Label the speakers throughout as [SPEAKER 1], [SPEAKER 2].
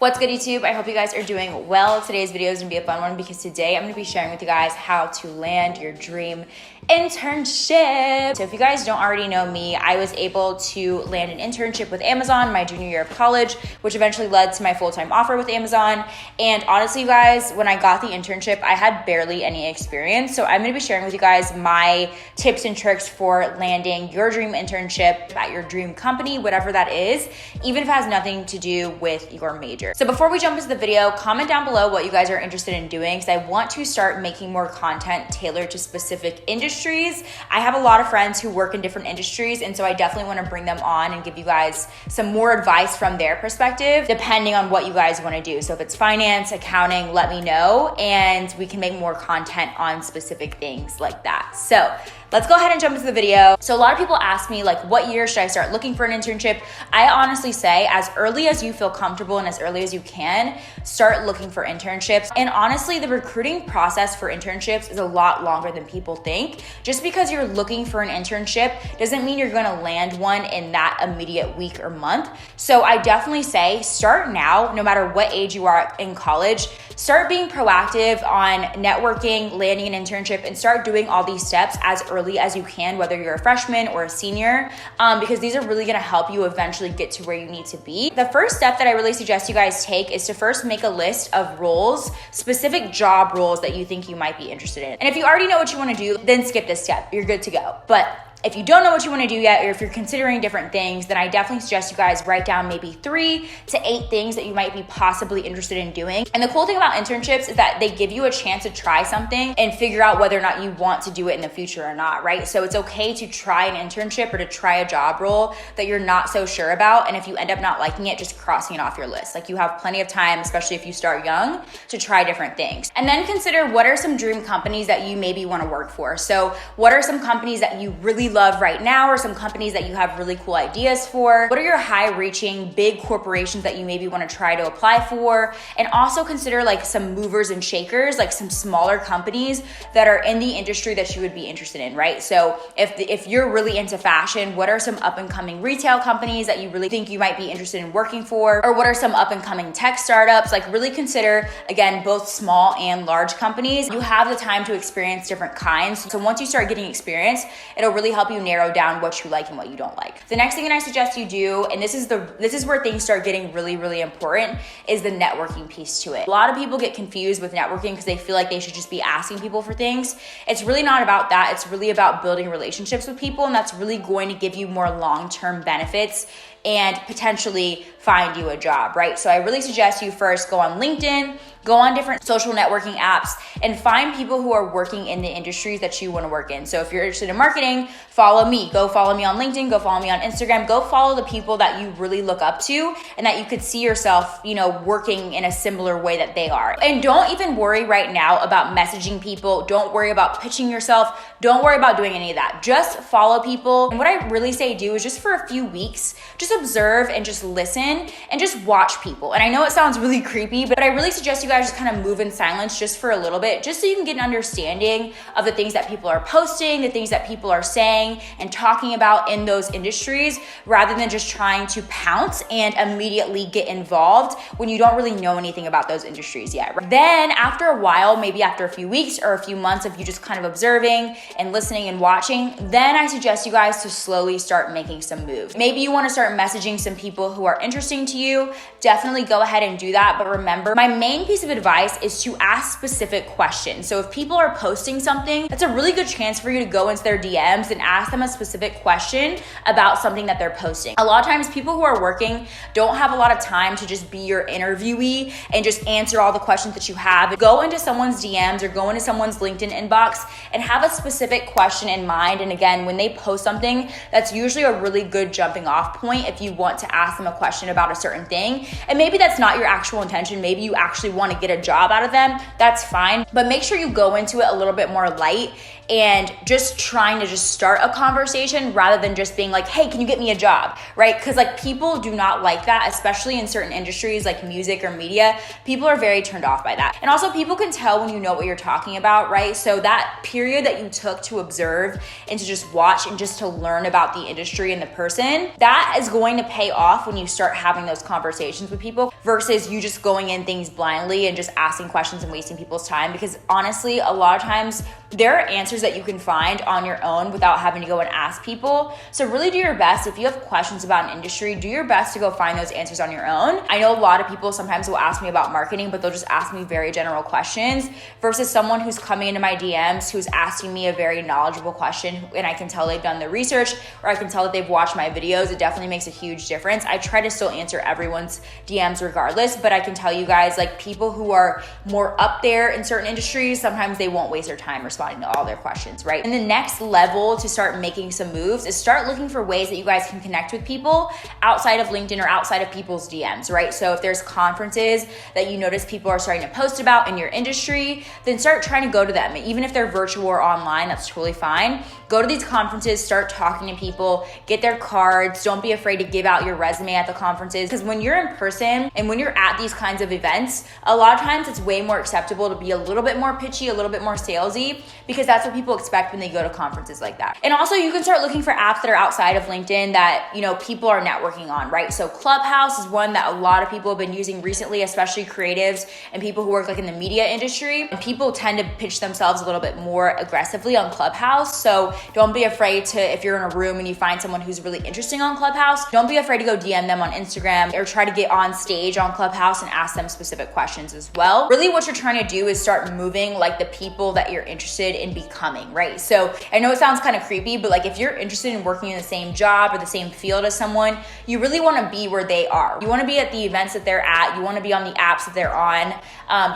[SPEAKER 1] What's good, YouTube? I hope you guys are doing well. Today's video is gonna be a fun one because today I'm gonna be sharing with you guys how to land your dream internship. So if you guys don't already know me, I was able to land an internship with Amazon my junior year of college, which eventually led to my full-time offer with Amazon. And honestly, you guys, when I got the internship, I had barely any experience. So I'm gonna be sharing with you guys my tips and tricks for landing your dream internship at your dream company, whatever that is, even if it has nothing to do with your major. So before we jump into the video, comment down below what you guys are interested in doing, because I want to start making more content tailored to specific industries. I have a lot of friends who work in different industries, and so I definitely want to bring them on and give you guys some more advice from their perspective, depending on what you guys want to do. So if it's finance, accounting, let me know, and we can make more content on specific things like that. So let's go ahead and jump into the video. So a lot of people ask me, like, what year should I start looking for an internship? I honestly say as early as you feel comfortable and as early as you can, start looking for internships. And honestly, the recruiting process for internships is a lot longer than people think. Just because you're looking for an internship doesn't mean you're gonna land one in that immediate week or month. So I definitely say start now, no matter what age you are in college. Start being proactive on networking, landing an internship, and start doing all these steps as early as you can, whether you're a freshman or a senior, because these are really gonna help you eventually get to where you need to be. The first step that I really suggest you guys take is to first make a list of roles, specific job roles that you think you might be interested in. And if you already know what you wanna do, then skip this step, you're good to go. But if you don't know what you want to do yet, or if you're considering different things, then I definitely suggest you guys write down maybe 3 to 8 things that you might be possibly interested in doing. And the cool thing about internships is that they give you a chance to try something and figure out whether or not you want to do it in the future or not, right? So it's okay to try an internship or to try a job role that you're not so sure about. And if you end up not liking it, just crossing it off your list. Like, you have plenty of time, especially if you start young, to try different things. And then consider what are some dream companies that you maybe want to work for. So what are some companies that you really love right now, or some companies that you have really cool ideas for? What are your high reaching big corporations that you maybe want to try to apply for? And also consider like some movers and shakers, like some smaller companies that are in the industry that you would be interested in, right? So if you're really into fashion, what are some up and coming retail companies that you really think you might be interested in working for? Or what are some up and coming tech startups? Like, really consider, again, both small and large companies. You have the time to experience different kinds. So once you start getting experience, it'll really help you narrow down what you like and what you don't like. The next thing that I suggest you do, and this is where things start getting really, really important, is the networking piece to it. A lot of people get confused with networking because they feel like they should just be asking people for things. It's really not about that. It's really about building relationships with people, and that's really going to give you more long-term benefits and potentially find you a job, right? So I really suggest you first go on LinkedIn, go on different social networking apps, and find people who are working in the industries that you want to work in. So if you're interested in marketing, follow me. Go follow me on LinkedIn, go follow me on Instagram, go follow the people that you really look up to and that you could see yourself, working in a similar way that they are. And don't even worry right now about messaging people. Don't worry about pitching yourself. Don't worry about doing any of that. Just follow people. And what I really say do is just for a few weeks, just observe and just listen and just watch people. And I know it sounds really creepy, but I really suggest you guys just kind of move in silence just for a little bit, just so you can get an understanding of the things that people are posting, the things that people are saying and talking about in those industries, rather than just trying to pounce and immediately get involved when you don't really know anything about those industries yet. Then after a while, maybe after a few weeks or a few months of you just kind of observing and listening and watching, then I suggest you guys to slowly start making some moves. Maybe you want to start messaging some people who are interesting to you. Definitely go ahead and do that. But remember, my main piece of advice is to ask specific questions. So if people are posting something, that's a really good chance for you to go into their DMs and ask them a specific question about something that they're posting. A lot of times people who are working don't have a lot of time to just be your interviewee and just answer all the questions that you have. Go into someone's DMs or go into someone's LinkedIn inbox and have a specific question in mind. And again, when they post something, that's usually a really good jumping off point if you want to ask them a question about a certain thing. And maybe that's not your actual intention. Maybe you actually want to get a job out of them. That's fine. But make sure you go into it a little bit more light and just trying to just start a conversation rather than just being like, hey, can you get me a job, right? Because like people do not like that, especially in certain industries like music or media. People are very turned off by that. And also people can tell when you know what you're talking about, right? So that period that you took to observe and to just watch and just to learn about the industry and the person, that is going to pay off when you start having those conversations with people versus you just going in things blindly and just asking questions and wasting people's time. Because honestly, a lot of times there are answers that you can find on your own without having to go and ask people. So really do your best. If you have questions about an industry, do your best to go find those answers on your own. I know a lot of people sometimes will ask me about marketing, but they'll just ask me very general questions versus someone who's coming into my DMs who's asking me a very knowledgeable question, and I can tell they've done the research or I can tell that they've watched my videos. It definitely makes a huge difference. I try to still answer everyone's DMs regardless, but I can tell you guys, like people who are more up there in certain industries, sometimes they won't waste their time responding to all their questions, right? And the next level to start making some moves is start looking for ways that you guys can connect with people outside of LinkedIn or outside of people's DMs, right? So if there's conferences that you notice people are starting to post about in your industry, then start trying to go to them. Even if they're virtual or online, that's totally fine. Go to these conferences, start talking to people, get their cards. Don't be afraid to give out your resume at the conferences, because when you're in person and when you're at these kinds of events, a lot of times it's way more acceptable to be a little bit more pitchy, a little bit more salesy, because that's what people expect when they go to conferences like that. And also you can start looking for apps that are outside of LinkedIn that, you know, people are networking on, right? So Clubhouse is one that a lot of people have been using recently, especially creatives and people who work like in the media industry. And people tend to pitch themselves a little bit more aggressively on Clubhouse. So don't be afraid to, if you're in a room and you find someone who's really interesting on Clubhouse, don't be afraid to go DM them on Instagram or try to get on stage on Clubhouse and ask them specific questions as well. Really what you're trying to do is start moving like the people that you're interested in becoming, right? So I know it sounds kind of creepy, but like if you're interested in working in the same job or the same field as someone, you really want to be where they are. You want to be at the events that they're at. You want to be on the apps that they're on.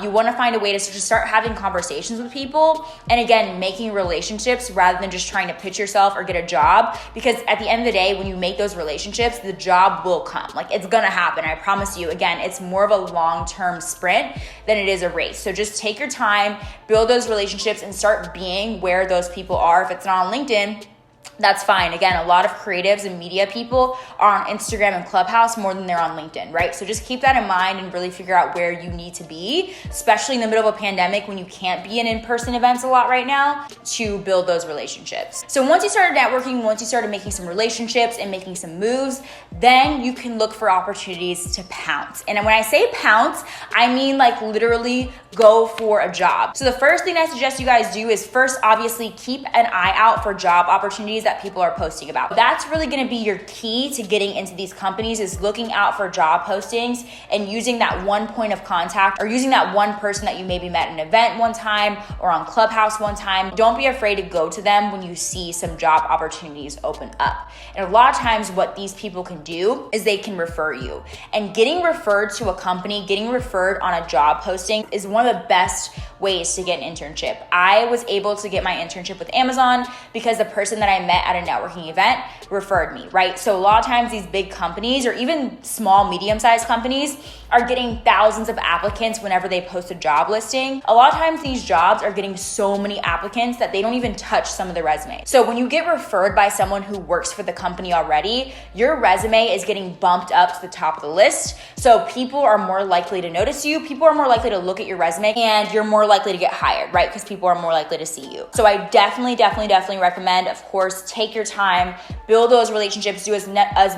[SPEAKER 1] You want to find a way to just start having conversations with people. And again, making relationships rather than just trying to pitch yourself or get a job. Because at the end of the day, when you make those relationships, the job will come. Like it's going to happen. I promise you. Again, it's more of a long-term sprint than it is a race. So just take your time, build those relationships, and start being where those people are. If it's not on LinkedIn, that's fine. Again, a lot of creatives and media people are on Instagram and Clubhouse more than they're on LinkedIn, right? So just keep that in mind and really figure out where you need to be, especially in the middle of a pandemic when you can't be in-person events a lot right now, to build those relationships. So once you started networking, once you started making some relationships and making some moves, then you can look for opportunities to pounce. And when I say pounce, I mean like literally go for a job. So the first thing I suggest you guys do is first, obviously, keep an eye out for job opportunities that people are posting about. That's really gonna be your key to getting into these companies, is looking out for job postings and using that one point of contact or using that one person that you maybe met at an event one time or on Clubhouse one time. Don't be afraid to go to them when you see some job opportunities open up. And a lot of times what these people can do is they can refer you. And getting referred to a company, getting referred on a job posting is one of the best ways to get an internship. I was able to get my internship with Amazon because the person that I met at a networking event referred me, right? So a lot of times these big companies or even small, medium-sized companies are getting thousands of applicants whenever they post a job listing. A lot of times these jobs are getting so many applicants that they don't even touch some of the resumes. So when you get referred by someone who works for the company already, your resume is getting bumped up to the top of the list. So people are more likely to notice you, people are more likely to look at your resume, and you're more likely to get hired, right? Because people are more likely to see you. So I definitely recommend, of course, take your time, build those relationships, do as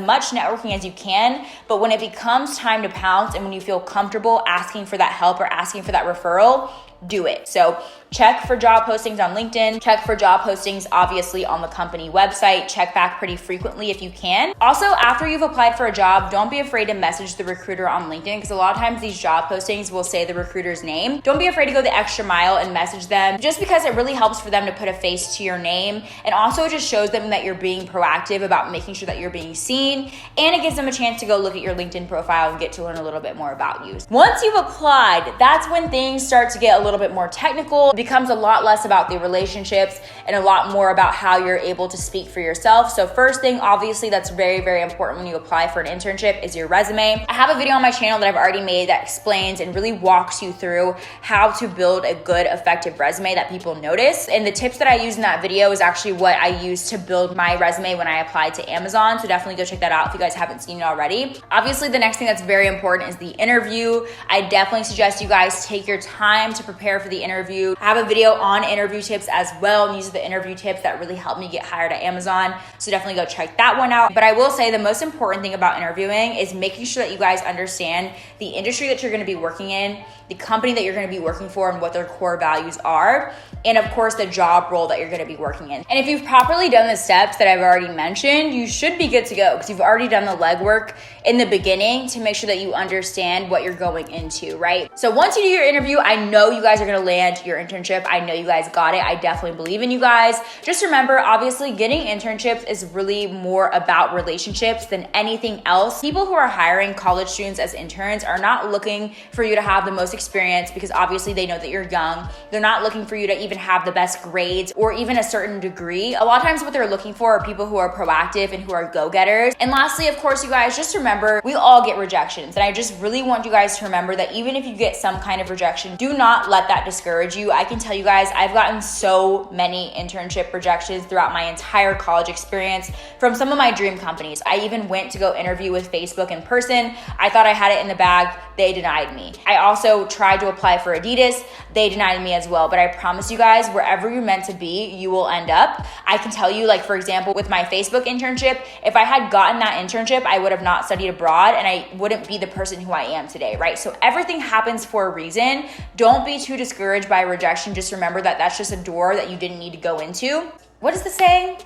[SPEAKER 1] much networking as you can. But when it becomes time to pounce and when you feel comfortable asking for that help or asking for that referral, do it. So check for job postings on LinkedIn, check for job postings obviously on the company website, check back pretty frequently if you can. Also, after you've applied for a job, don't be afraid to message the recruiter on LinkedIn, because a lot of times these job postings will say the recruiter's name. Don't be afraid to go the extra mile and message them, just because it really helps for them to put a face to your name, and also it just shows them that you're being proactive about making sure that you're being seen, and it gives them a chance to go look at your LinkedIn profile and get to learn a little bit more about you. Once you've applied, that's when things start to get a little little bit more technical. It becomes a lot less about the relationships and a lot more about how you're able to speak for yourself. So first thing, obviously, that's very, very important when you apply for an internship is your resume. I have a video on my channel that I've already made that explains and really walks you through how to build a good, effective resume that people notice. And the tips that I use in that video is actually what I used to build my resume when I applied to Amazon. So definitely go check that out if you guys haven't seen it already. Obviously, the next thing that's very important is the interview. I definitely suggest you guys take your time to prepare for the interview. I have a video on interview tips as well. And these are the interview tips that really helped me get hired at Amazon. So definitely go check that one out. But I will say the most important thing about interviewing is making sure that you guys understand the industry that you're going to be working in, the company that you're going to be working for and what their core values are, and of course the job role that you're going to be working in. And if you've properly done the steps that I've already mentioned, you should be good to go because you've already done the legwork in the beginning to make sure that you understand what you're going into, right? So once you do your interview, I know you guys are going to land your internship. I know you guys got it. I definitely believe in you guys. Just remember, obviously getting internships is really more about relationships than anything else. People who are hiring college students as interns are not looking for you to have the most experience because obviously they know that you're young. They're not looking for you to even have the best grades or even a certain degree. A lot of times what they're looking for are people who are proactive and who are go-getters. And lastly, of course, you guys, just remember, we all get rejections. And I just really want you guys to remember that even if you get some kind of rejection, do not let that discourage you. I can tell you guys, I've gotten so many internship rejections throughout my entire college experience from some of my dream companies. I even went to go interview with Facebook in person. I thought I had it in the bag. They denied me. I also tried to apply for Adidas. They denied me as well. But I promise you guys, wherever you're meant to be, you will end up. I can tell you, like, for example, with my Facebook internship, if I had gotten that internship, I would have not studied abroad and I wouldn't be the person who I am today, right? So everything happens for a reason. Don't be too discouraged by rejection. Just remember that that's just a door that you didn't need to go into. What is the saying?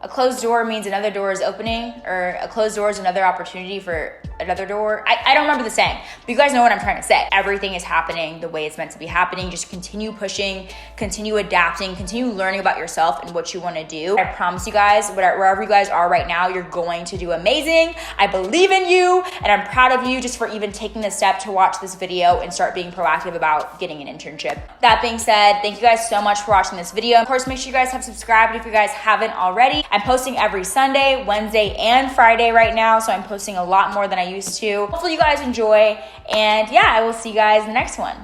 [SPEAKER 1] A closed door means another door is opening, or a closed door is another opportunity for another door. I don't remember the saying, but you guys know what I'm trying to say. Everything is happening the way it's meant to be happening. Just continue pushing, continue adapting, continue learning about yourself and what you want to do. I promise you guys, wherever you guys are right now, you're going to do amazing. I believe in you and I'm proud of you just for even taking the step to watch this video and start being proactive about getting an internship. That being said, thank you guys so much for watching this video. Of course, make sure you guys have subscribed if you guys haven't already. I'm posting every Sunday, Wednesday, and Friday right now, so I'm posting a lot more than I used to. Hopefully you guys enjoy, and yeah, I will see you guys in the next one.